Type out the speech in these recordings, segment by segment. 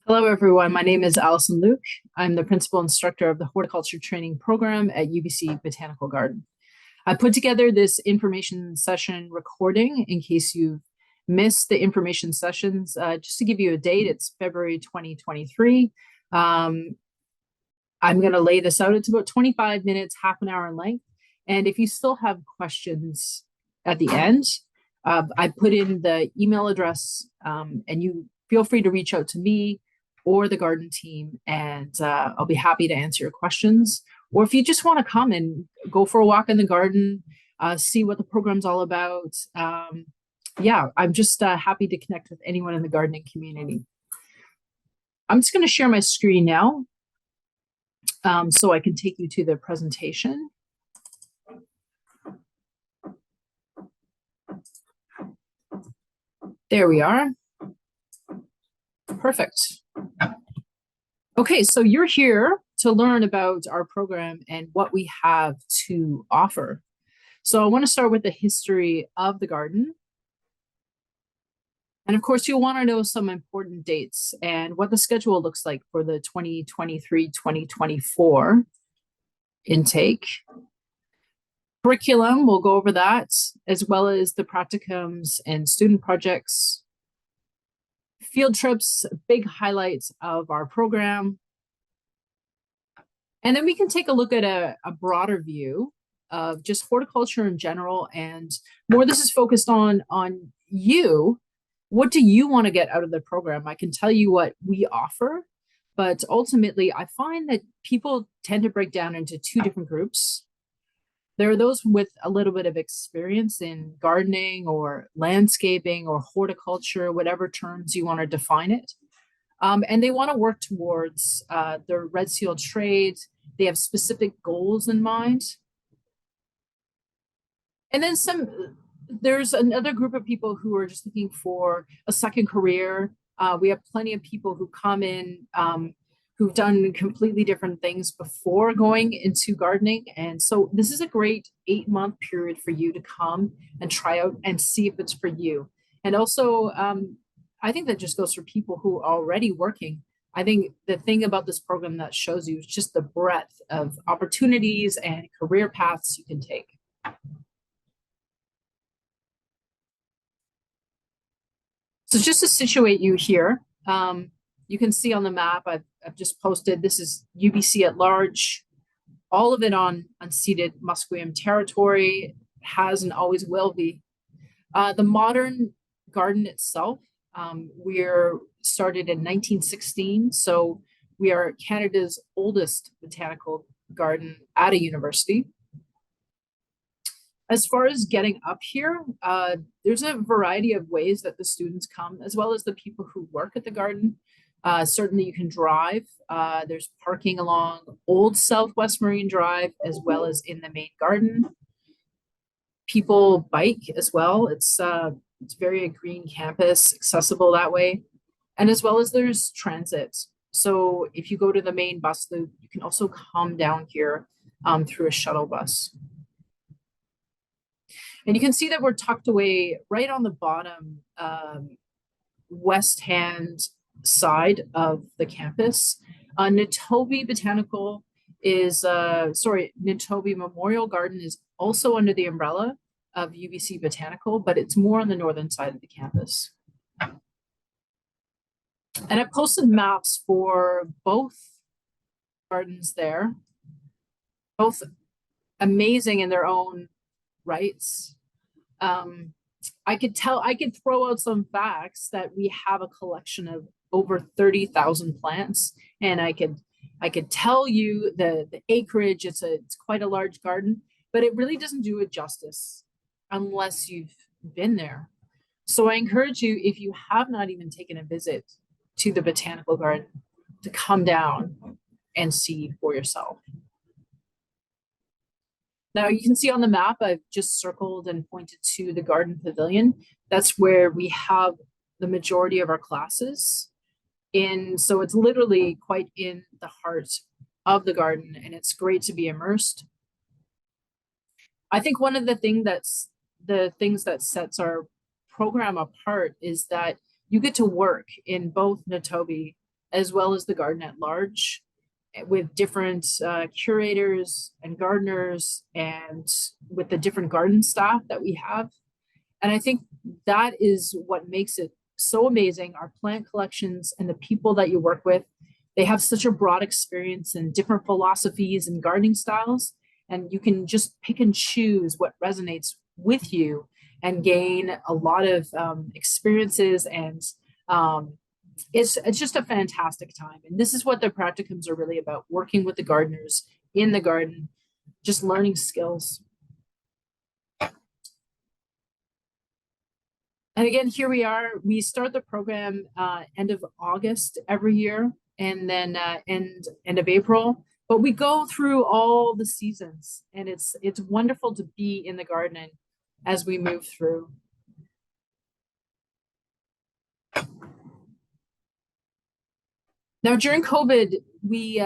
Hello, everyone. My name is Allison Luke. I'm the principal instructor of the horticulture training program at UBC Botanical Garden. I put together this information session recording in case you've missed the information sessions. Just to give you a date, it's February 2023. I'm going to lay this out. It's about 25 minutes, half an hour in length. And if you still have questions at the end, I put in the email address and you feel free to reach out to me or the garden team, and I'll be happy to answer your questions. Or if you just want to come and go for a walk in the garden, see what the program's all about. Yeah, I'm just happy to connect with anyone in the gardening community. I'm just going to share my screen now so I can take you to the presentation. There we are. Perfect. Okay, so you're here to learn about our program and what we have to offer. So I want to start with the history of the garden. And of course, you'll want to know some important dates and what the schedule looks like for the 2023-2024 intake. Curriculum, we'll go over that, as well as the practicums and student projects. Field trips, big highlights of our program. And then we can take a look at a broader view of just horticulture in general, and more this is focused on you. What do you want to get out of the program? I can tell you what we offer, but ultimately I find that people tend to break down into two different groups. There are those with a little bit of experience in gardening or landscaping or horticulture, whatever terms you want to define it. And they want to work towards their Red Seal trade. They have specific goals in mind. And then there's another group of people who are just looking for a second career. We have plenty of people who come in who've done completely different things before going into gardening. And so this is a great 8-month period for you to come and try out and see if it's for you. And also, I think that just goes for people who are already working. I think the thing about this program that shows you is just the breadth of opportunities and career paths you can take. So just to situate you here, you can see on the map I've just posted, this is UBC at large, all of it on unceded Musqueam territory, has and always will be. The modern garden itself, we're started in 1916, so we are Canada's oldest botanical garden at a university. As far as getting up here, there's a variety of ways that the students come, as well as the people who work at the garden. Certainly you can drive. There's parking along Old Southwest Marine Drive, as well as in the main garden. People bike as well. It's very a green campus, accessible that way. And as well as there's transit. So if you go to the main bus loop, you can also come down here through a shuttle bus. And you can see that we're tucked away right on the bottom west hand side of the campus. Nitobe Botanical is, Nitobe Memorial Garden is also under the umbrella of UBC Botanical, but it's more on the northern side of the campus. And I posted maps for both gardens there, both amazing in their own rights. I could throw out some facts that we have a collection of over 30,000 plants, and I could tell you the acreage. It's quite a large garden, but it really doesn't do it justice unless you've been there. So I encourage you, if you have not even taken a visit to the botanical garden, to come down and see for yourself. Now you can see on the map, I've just circled and pointed to the garden pavilion. That's where we have the majority of our classes in. So it's literally quite in the heart of the garden, and it's great to be immersed. I think one of the things that sets our program apart is that you get to work in both Nitobe as well as the garden at large, with different curators and gardeners, and with the different garden staff that we have. And I think that is what makes it so amazing. Our plant collections and the people that you work with, they have such a broad experience and different philosophies and gardening styles. And you can just pick and choose what resonates with you and gain a lot of experiences. And it's just a fantastic time. And this is what the practicums are really about, working with the gardeners in the garden, just learning skills. And again, here we are. We start the program end of August every year, and then end of April. But we go through all the seasons, and it's wonderful to be in the garden as we move through. Now, during COVID, we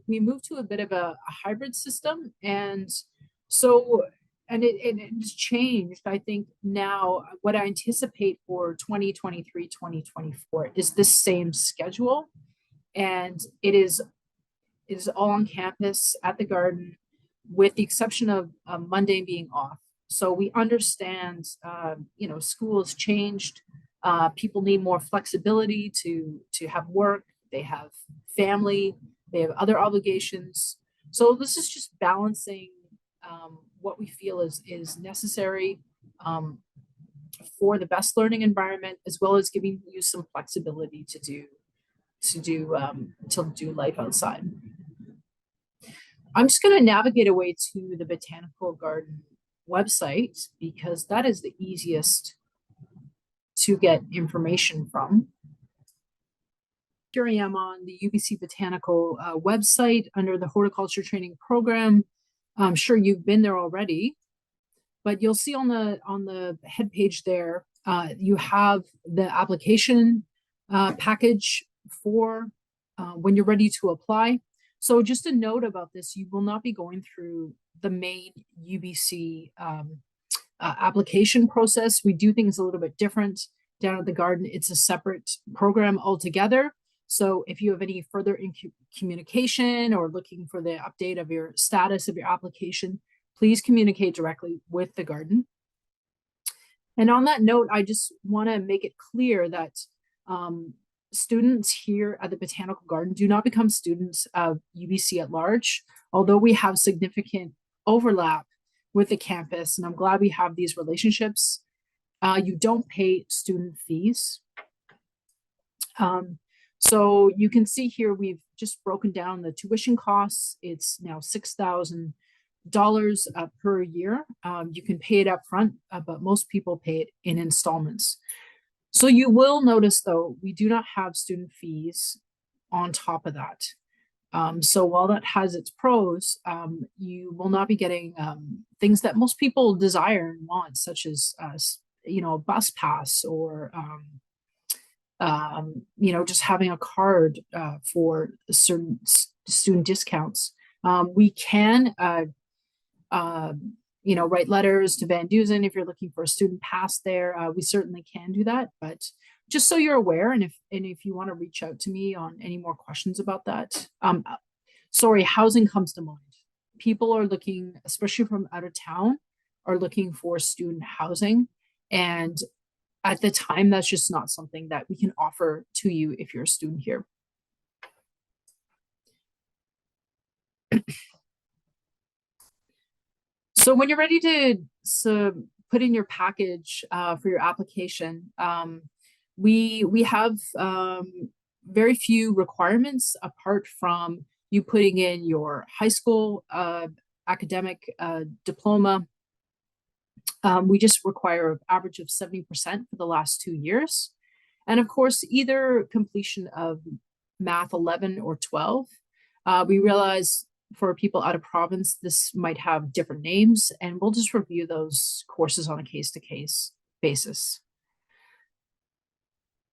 moved to a bit of a hybrid system, and so it's changed. I think now what I anticipate for 2023, 2024 is the same schedule, and it is all on campus at the garden, with the exception of Monday being off. So we understand, school has changed. People need more flexibility to have work. They have family, they have other obligations. So this is just balancing what we feel is necessary for the best learning environment, as well as giving you some flexibility to do life outside. I'm just going to navigate away to the Botanical Garden website, because that is the easiest to get information from. Here I am on the UBC Botanical website under the Horticulture Training Program. I'm sure you've been there already, but you'll see on the head page there, you have the application package for when you're ready to apply. So just a note about this, you will not be going through the main UBC application process. We do things a little bit different down at the garden. It's a separate program altogether. So if you have any further communication or looking for the update of your status of your application, please communicate directly with the garden. And on that note, I just want to make it clear that students here at the Botanical Garden do not become students of UBC at large, although we have significant overlap with the campus, and I'm glad we have these relationships. You don't pay student fees. So you can see here, we've just broken down the tuition costs. It's now $6,000 per year. You can pay it up front, but most people pay it in installments. So you will notice, though, we do not have student fees on top of that. So while that has its pros, you will not be getting things that most people desire and want, such as a bus pass, or just having a card for certain student discounts. We can write letters to Van Dusen if you're looking for a student pass there. We certainly can do that, but just so you're aware, and if you want to reach out to me on any more questions about that. Housing comes to mind. People are looking, especially from out of town, are looking for student housing, and at the time, that's just not something that we can offer to you if you're a student here. So when you're ready to put in your package for your application, we have very few requirements apart from you putting in your high school academic diploma. We just require an average of 70% for the last 2 years. And of course, either completion of Math 11 or 12. We realize for people out of province, this might have different names, and we'll just review those courses on a case-to-case basis.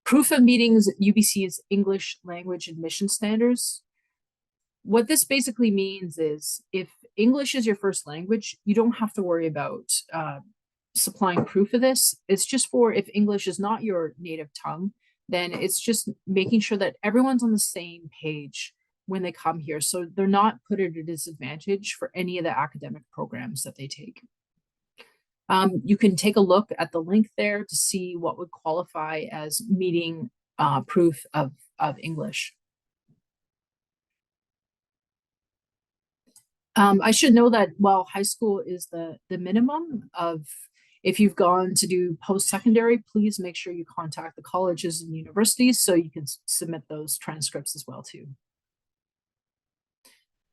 Proof of meetings UBC's English language admission standards. What this basically means is if English is your first language, you don't have to worry about supplying proof of this. It's just for if English is not your native tongue, then it's just making sure that everyone's on the same page when they come here, so they're not put at a disadvantage for any of the academic programs that they take. You can take a look at the link there to see what would qualify as meeting proof of English. I should know that while high school is the minimum of, if you've gone to do post-secondary, please make sure you contact the colleges and universities so you can submit those transcripts as well too.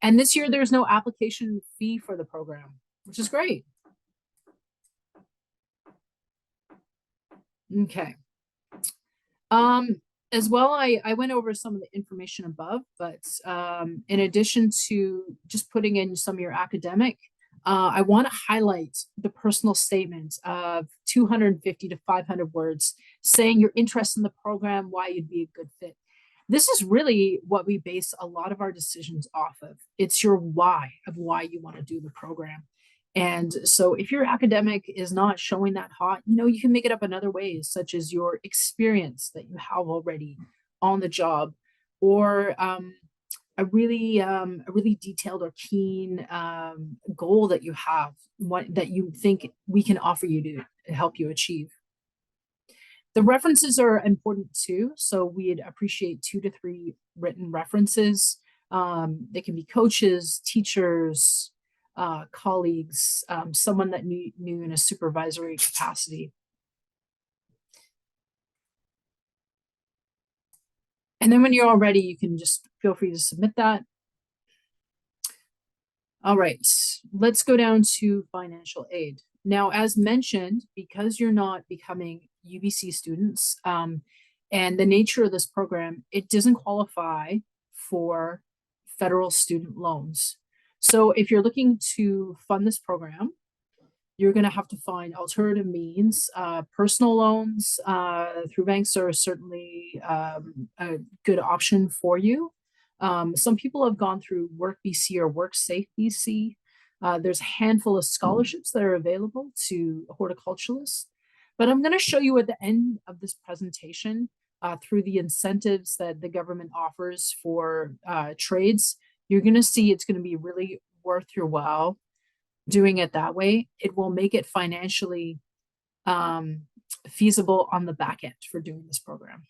And this year there's no application fee for the program, which is great. Okay. As well, I went over some of the information above, but in addition to just putting in some of your academic, I want to highlight the personal statement of 250 to 500 words saying your interest in the program, why you'd be a good fit. This is really what we base a lot of our decisions off of. It's your why of why you want to do the program. And so if your academic is not showing that hot, you can make it up in other ways, such as your experience that you have already on the job, or a really detailed or keen goal that you have, that you think we can offer you to help you achieve. The references are important too, so we'd appreciate 2 to 3 written references. They can be coaches, teachers, colleagues, someone that knew in a supervisory capacity. And then when you're all ready, you can just feel free to submit that. All right, let's go down to financial aid. Now, as mentioned, because you're not becoming UBC students, and the nature of this program, it doesn't qualify for federal student loans. So if you're looking to fund this program, you're going to have to find alternative means. Personal loans through banks are certainly a good option for you. Some people have gone through Work BC or WorkSafe BC. There's a handful of scholarships that are available to horticulturalists. But I'm going to show you at the end of this presentation, through the incentives that the government offers for trades, you're going to see it's going to be really worth your while doing it that way. It will make it financially feasible on the back end for doing this program.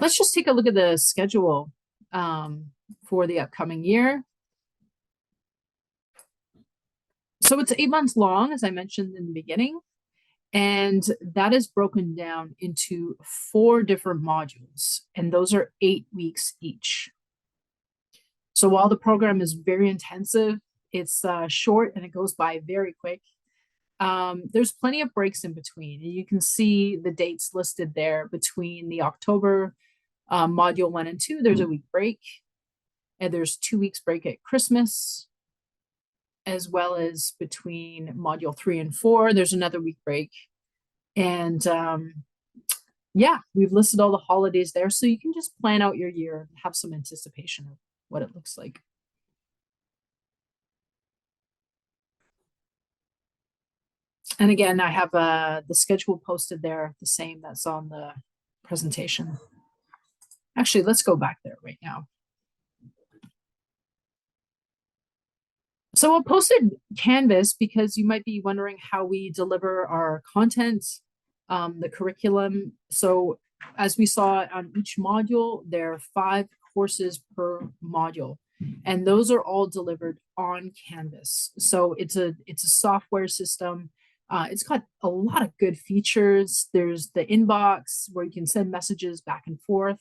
Let's just take a look at the schedule for the upcoming year. So it's 8 months long, as I mentioned in the beginning, and that is broken down into 4 different modules, and those are 8 weeks each. So while the program is very intensive, it's short and it goes by very quick. There's plenty of breaks in between, and you can see the dates listed there. Between the October module 1 and 2, there's a week break, and there's 2 weeks break at Christmas, as well as between module 3 and 4, there's another week break. And yeah, we've listed all the holidays there, so you can just plan out your year and have some anticipation of what it looks like. And again, I have the schedule posted there, the same that's on the presentation. Actually, let's go back there right now. So I posted Canvas because you might be wondering how we deliver our content, the curriculum. So as we saw on each module, there are 5 courses per module, and those are all delivered on Canvas. So it's a software system. It's got a lot of good features. There's the inbox where you can send messages back and forth.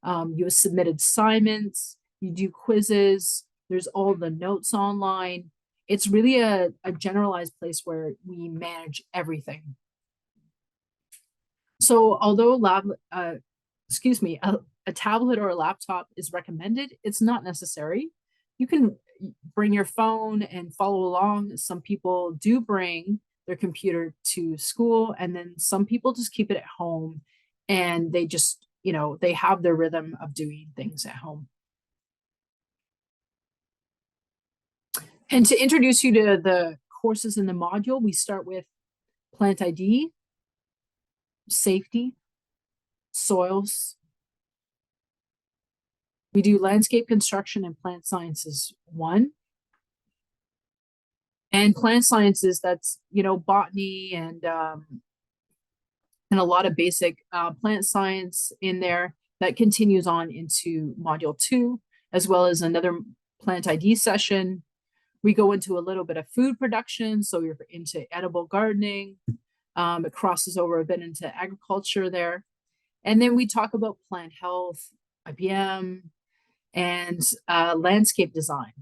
You have submitted assignments, you do quizzes. There's all the notes online. It's really a generalized place where we manage everything. So although a tablet or a laptop is recommended, it's not necessary. You can bring your phone and follow along. Some people do bring their computer to school, and then some people just keep it at home, and they just, they have their rhythm of doing things at home. And to introduce you to the courses in the module, we start with plant ID, safety, soils. We do landscape construction and plant sciences 1. And plant sciences, that's, botany and a lot of basic plant science in there that continues on into module 2, as well as another plant ID session. We go into a little bit of food production, so you're into edible gardening. It crosses over a bit into agriculture there. And then we talk about plant health, IBM, and landscape design.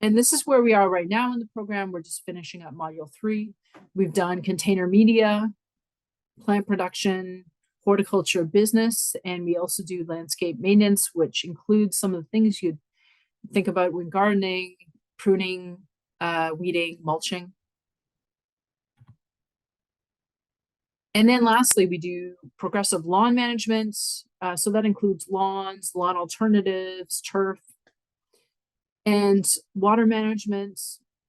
And this is where we are right now in the program. We're just finishing up module 3. We've done container media, plant production, horticulture business, and we also do landscape maintenance, which includes some of the things you'd think about when gardening, pruning, weeding, mulching. And then lastly, we do progressive lawn management. So that includes lawns, lawn alternatives, turf, and water management,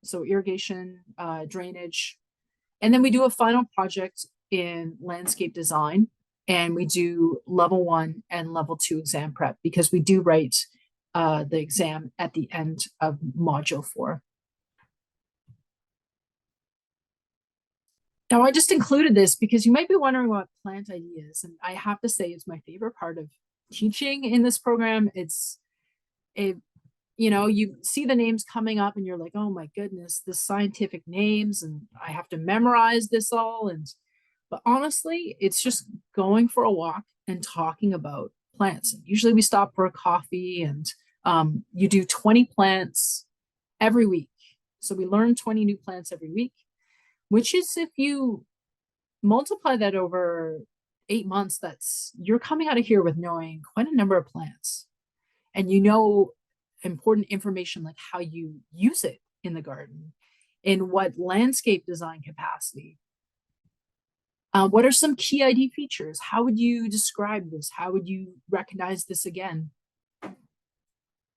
so irrigation, drainage. And then we do a final project in landscape design, and we do level 1 and level 2 exam prep, because we do write the exam at the end of module 4. Now, I just included this because you might be wondering what plant ID is, and I have to say it's my favorite part of teaching in this program. You see the names coming up and you're like, oh my goodness, the scientific names, and I have to memorize this all. But honestly, it's just going for a walk and talking about plants. And usually we stop for a coffee, and you do 20 plants every week. So we learn 20 new plants every week, which is, if you multiply that over 8 months, you're coming out of here with knowing quite a number of plants. And important information like how you use it in the garden, in what landscape design capacity. What are some key ID features? How would you describe this? How would you recognize this again?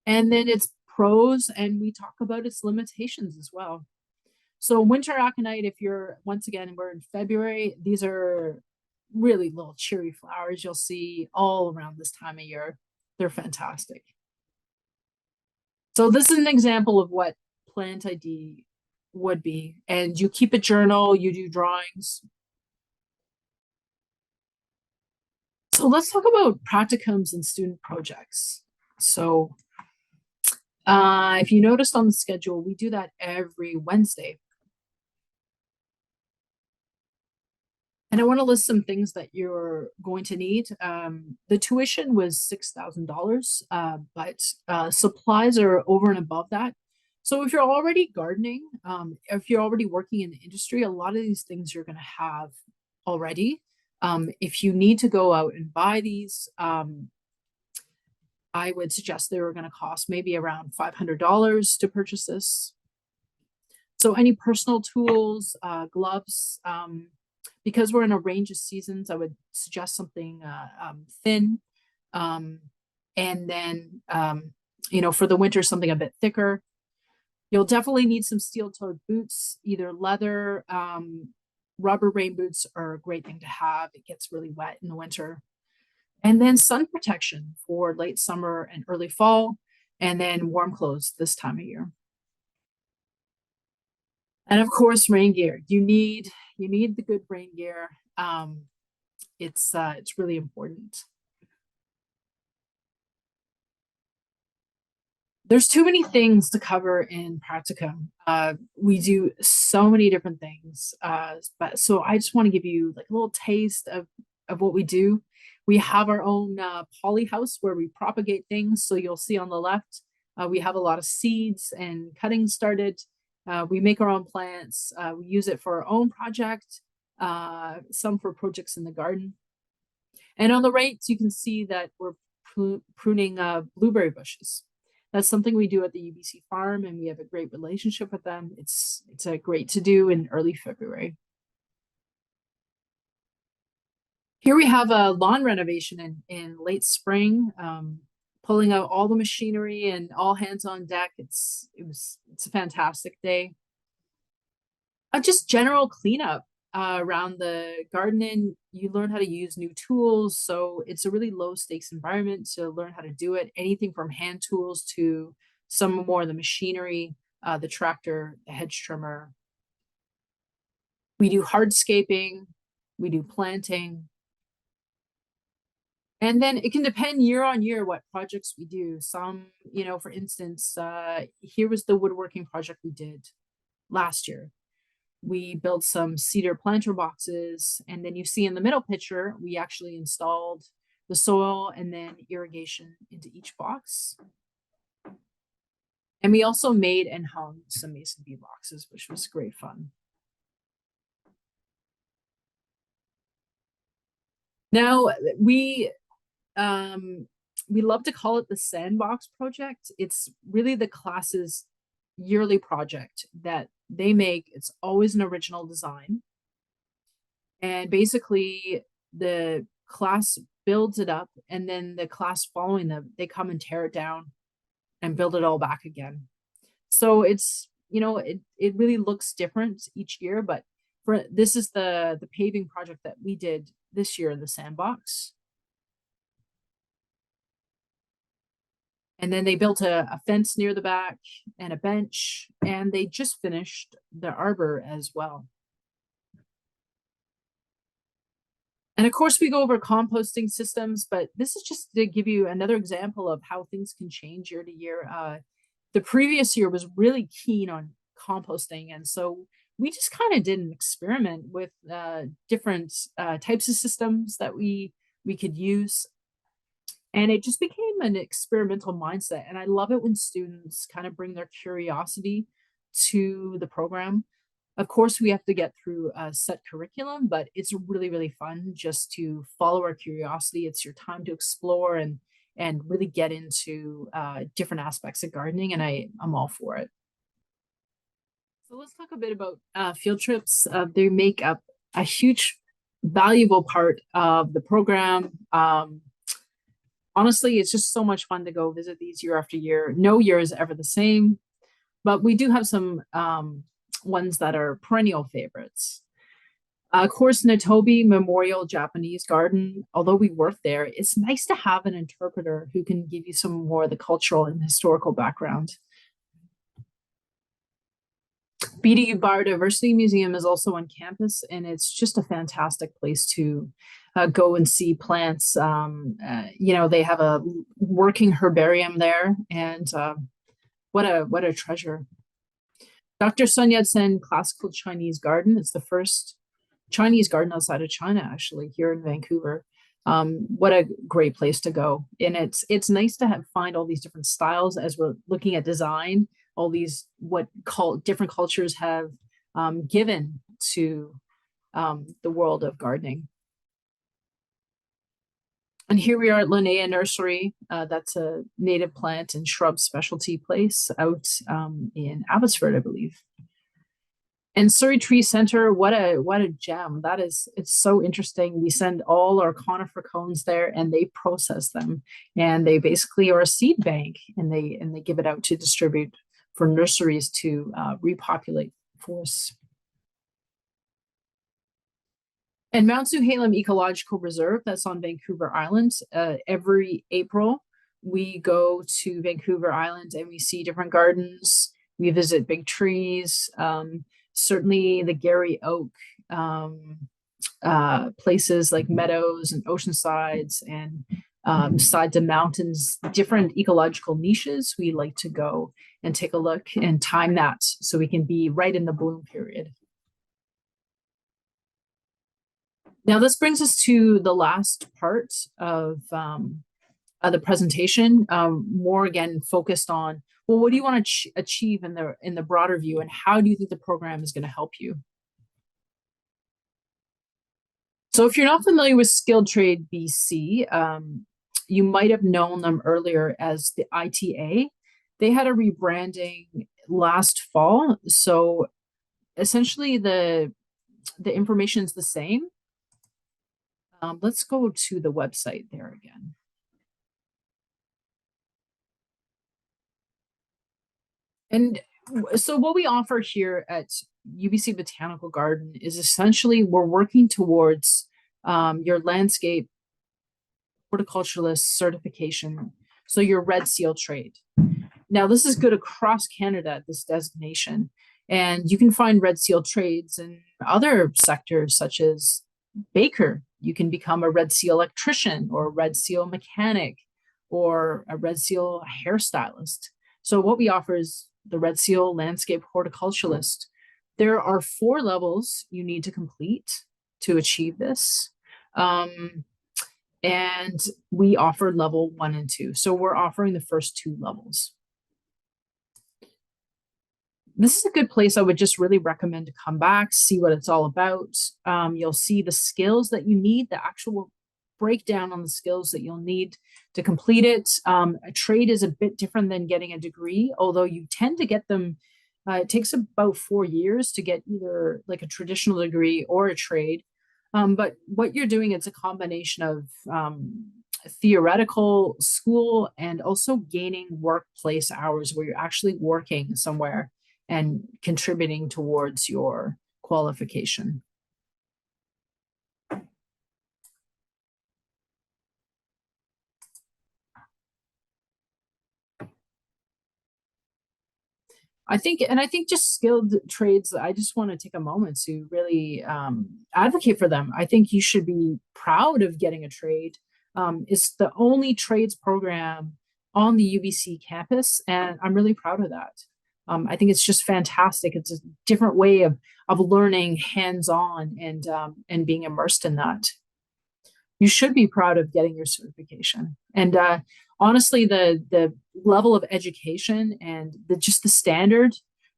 And then its pros, and we talk about its limitations as well. So winter aconite, once again, we're in February, these are really little cheery flowers you'll see all around this time of year. They're fantastic. So this is an example of what plant ID would be. And you keep a journal, you do drawings. So let's talk about practicums and student projects. So if you noticed on the schedule, we do that every Wednesday. And I want to list some things that you're going to need. The tuition was $6,000, but supplies are over and above that. So if you're already gardening, if you're already working in the industry, a lot of these things you're going to have already. If you need to go out and buy these, I would suggest they were going to cost maybe around $500 to purchase this. So any personal tools, gloves, because we're in a range of seasons, I would suggest something thin. And then, for the winter, something a bit thicker. You'll definitely need some steel-toed boots, either leather. Rubber rain boots are a great thing to have. It gets really wet in the winter. And then sun protection for late summer and early fall, and then warm clothes this time of year. And of course, rain gear. You need the good rain gear. It's really important. There's too many things to cover in practicum. We do so many different things. So I just want to give you like a little taste of what we do. We have our own poly house where we propagate things. So you'll see on the left, we have a lot of seeds and cuttings started. We make our own plants. We use it for our own project, some for projects in the garden. And on the right, you can see that we're pruning blueberry bushes. That's something we do at the UBC farm, and we have a great relationship with them. It's great to do in early February. Here we have a lawn renovation in late spring, pulling out all the machinery and all hands on deck. It's a fantastic day. Just general cleanup around the garden. You learn how to use new tools, so it's a really low stakes environment to learn how to do it. Anything from hand tools to some more of the machinery, the tractor, the hedge trimmer. We do hardscaping, we do planting. And then it can depend year on year what projects we do. Some, for instance, here was the woodworking project we did last year. We built some cedar planter boxes, and then you see in the middle picture, we actually installed the soil and then irrigation into each box. And we also made and hung some mason bee boxes, which was great fun. Now we love to call it the Sandbox Project. It's really the class's yearly project that they make. It's always an original design. And basically the class builds it up, and then the class following them, they come and tear it down and build it all back again. So it's, it really looks different each year, but this is the paving project that we did this year in the Sandbox. And then they built a fence near the back and a bench, and they just finished the arbor as well. And of course, we go over composting systems, but this is just to give you another example of how things can change year to year. The previous year was really keen on composting, and so we just kind of did an experiment with different types of systems that we could use. And it just became an experimental mindset. And I love it when students kind of bring their curiosity to the program. Of course, we have to get through a set curriculum, but it's really, really fun just to follow our curiosity. It's your time to explore and really get into different aspects of gardening, and I'm all for it. So let's talk a bit about field trips. They make up a huge, valuable part of the program. Honestly, it's just so much fun to go visit these year after year. No year is ever the same, but we do have some ones that are perennial favorites. Of course, Natobi Memorial Japanese Garden, although we work there, it's nice to have an interpreter who can give you some more of the cultural and historical background. BDU Biodiversity Museum is also on campus, and it's just a fantastic place to go and see plants. They have a working herbarium there, and what a treasure. Dr. Sun Yat-sen Classical Chinese Garden. It's the first Chinese garden outside of China, actually, here in Vancouver. What a great place to go. And it's nice to find all these different styles as we're looking at design, all these different cultures have given to the world of gardening. And here we are at Linnea Nursery. That's a native plant and shrub specialty place out in Abbotsford, I believe. And Surrey Tree Center, what a gem. It's so interesting. We send all our conifer cones there, and they process them. And they basically are a seed bank, and they give it out to distribute for nurseries to repopulate forests. And Mount Zuhalem Ecological Reserve, that's on Vancouver Island. Every April, we go to Vancouver Island and we see different gardens. We visit big trees. Certainly the Gary Oak places like meadows and ocean sides and sides of mountains, different ecological niches. We like to go and take a look and time that so we can be right in the bloom period. Now, this brings us to the last part of the presentation, more again focused on, well, what do you want to achieve in the broader view, and how do you think the program is going to help you? So if you're not familiar with Skilled Trade BC, you might have known them earlier as the ITA. They had a rebranding last fall. So essentially the information is the same. Let's go to the website there again. And so what we offer here at UBC Botanical Garden is essentially we're working towards your landscape horticulturalist certification. So your Red Seal trade. Now, this is good across Canada, this designation. And you can find Red Seal trades in other sectors, such as baker. You can become a Red Seal electrician or a Red Seal mechanic or a Red Seal hairstylist. So what we offer is the Red Seal landscape horticulturalist. There are 4 levels you need to complete to achieve this. And we offer level 1 and 2. So we're offering the first 2 levels. This is a good place I would just really recommend to come back, see what it's all about. You'll see the skills that you need, the actual breakdown on the skills that you'll need to complete it. A trade is a bit different than getting a degree, although you tend to get them. It takes about 4 years to get either like a traditional degree or a trade. But what you're doing, it's a combination of theoretical school and also gaining workplace hours where you're actually working somewhere and contributing towards your qualification. I think just skilled trades, I just want to take a moment to really advocate for them. I think you should be proud of getting a trade. It's the only trades program on the UBC campus, and I'm really proud of that. I think it's just fantastic. It's a different way of learning hands-on and being immersed in that. You should be proud of getting your certification. And honestly, the level of education and just the standard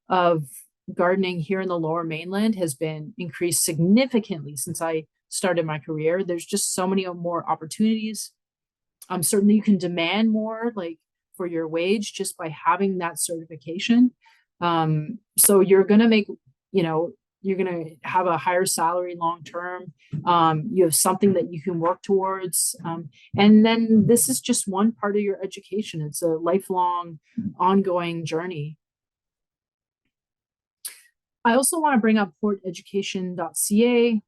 of gardening here in the Lower Mainland has been increased significantly since I started my career. There's just so many more opportunities. Certainly you can demand more, like for your wage, just by having that certification. So you're going to make, you're going to have a higher salary long term. You have something that you can work towards. And then this is just one part of your education. It's a lifelong, ongoing journey. I also want to bring up horticulture.ca.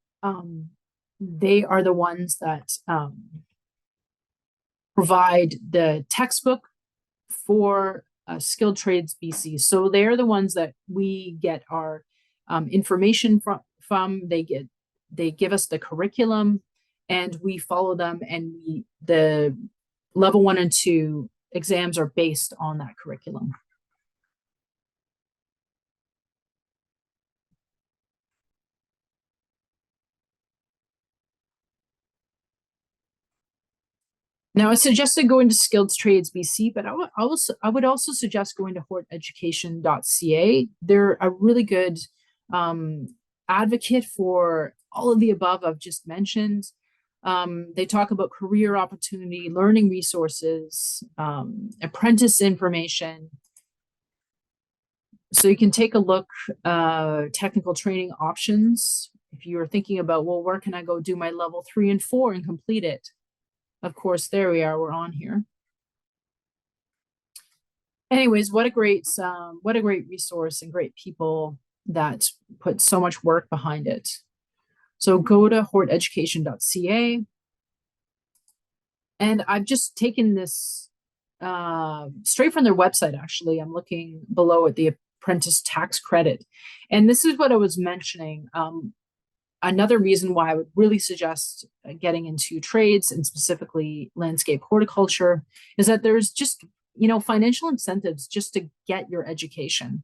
They are the ones that provide the textbook for Skilled Trades BC. So they're the ones that we get our information from. They give us the curriculum and we follow them, and the level 1 and 2 exams are based on that curriculum. Now, I suggested going to Skilled Trades BC, but I would also suggest going to horticulture.ca. They're a really good advocate for all of the above I've just mentioned. They talk about career opportunity, learning resources, apprentice information. So you can take a look, technical training options. If you are thinking about, well, where can I go do my level 3 and 4 and complete it? Of course, there we are, we're on here. Anyways, what a great resource and great people that put so much work behind it. So go to horteducation.ca. And I've just taken this straight from their website, actually. I'm looking below at the apprentice tax credit. And this is what I was mentioning. Another reason why I would really suggest getting into trades and specifically landscape horticulture is that there's just, financial incentives just to get your education.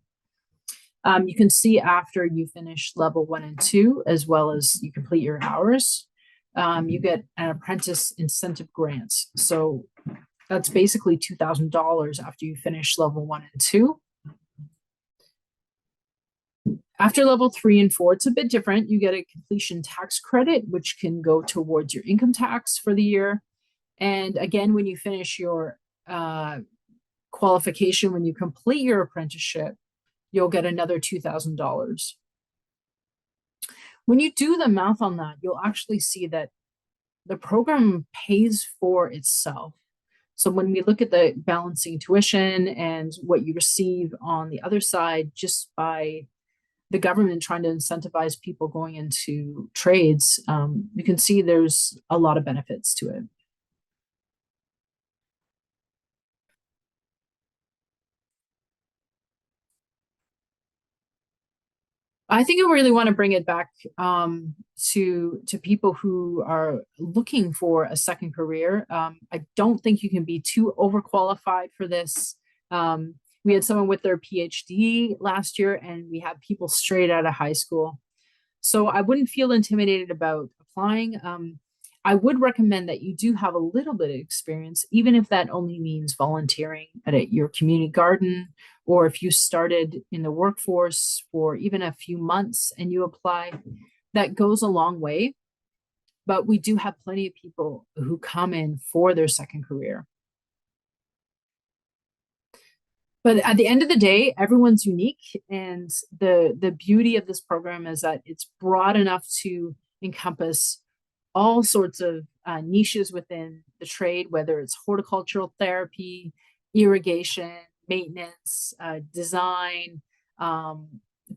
You can see after you finish level 1 and 2, as well as you complete your hours, you get an apprentice incentive grant. So that's basically $2,000 after you finish level 1 and 2. After level 3 and 4, it's a bit different. You get a completion tax credit, which can go towards your income tax for the year. And again, when you finish your qualification, when you complete your apprenticeship, you'll get another $2,000. When you do the math on that, you'll actually see that the program pays for itself. So when we look at the balancing tuition and what you receive on the other side, just by the government trying to incentivize people going into trades, you can see there's a lot of benefits to it. I think I really want to bring it back to people who are looking for a second career. I don't think you can be too overqualified for this. We had someone with their PhD last year, and we had people straight out of high school. So I wouldn't feel intimidated about applying. I would recommend that you do have a little bit of experience, even if that only means volunteering at your community garden, or if you started in the workforce for even a few months and you apply, that goes a long way. But we do have plenty of people who come in for their second career. But at the end of the day, everyone's unique, and the beauty of this program is that it's broad enough to encompass all sorts of niches within the trade, whether it's horticultural therapy, irrigation, maintenance, design,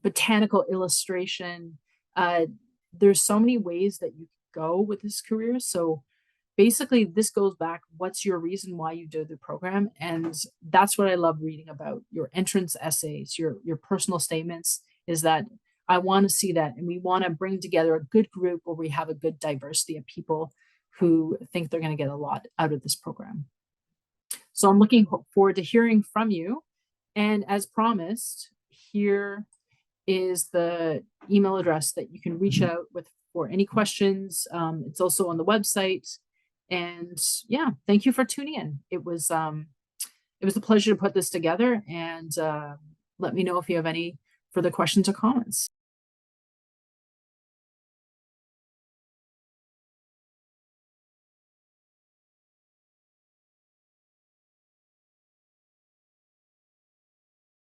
botanical illustration. There's so many ways that you go with this career. So basically, this goes back, what's your reason why you do the program? And that's what I love reading about. Your entrance essays, your personal statements, is that I want to see that, and we want to bring together a good group where we have a good diversity of people who think they're going to get a lot out of this program. So I'm looking forward to hearing from you. And as promised, here is the email address that you can reach out with for any questions. It's also on the website. And yeah, thank you for tuning in. It was a pleasure to put this together, and let me know if you have any further questions or comments.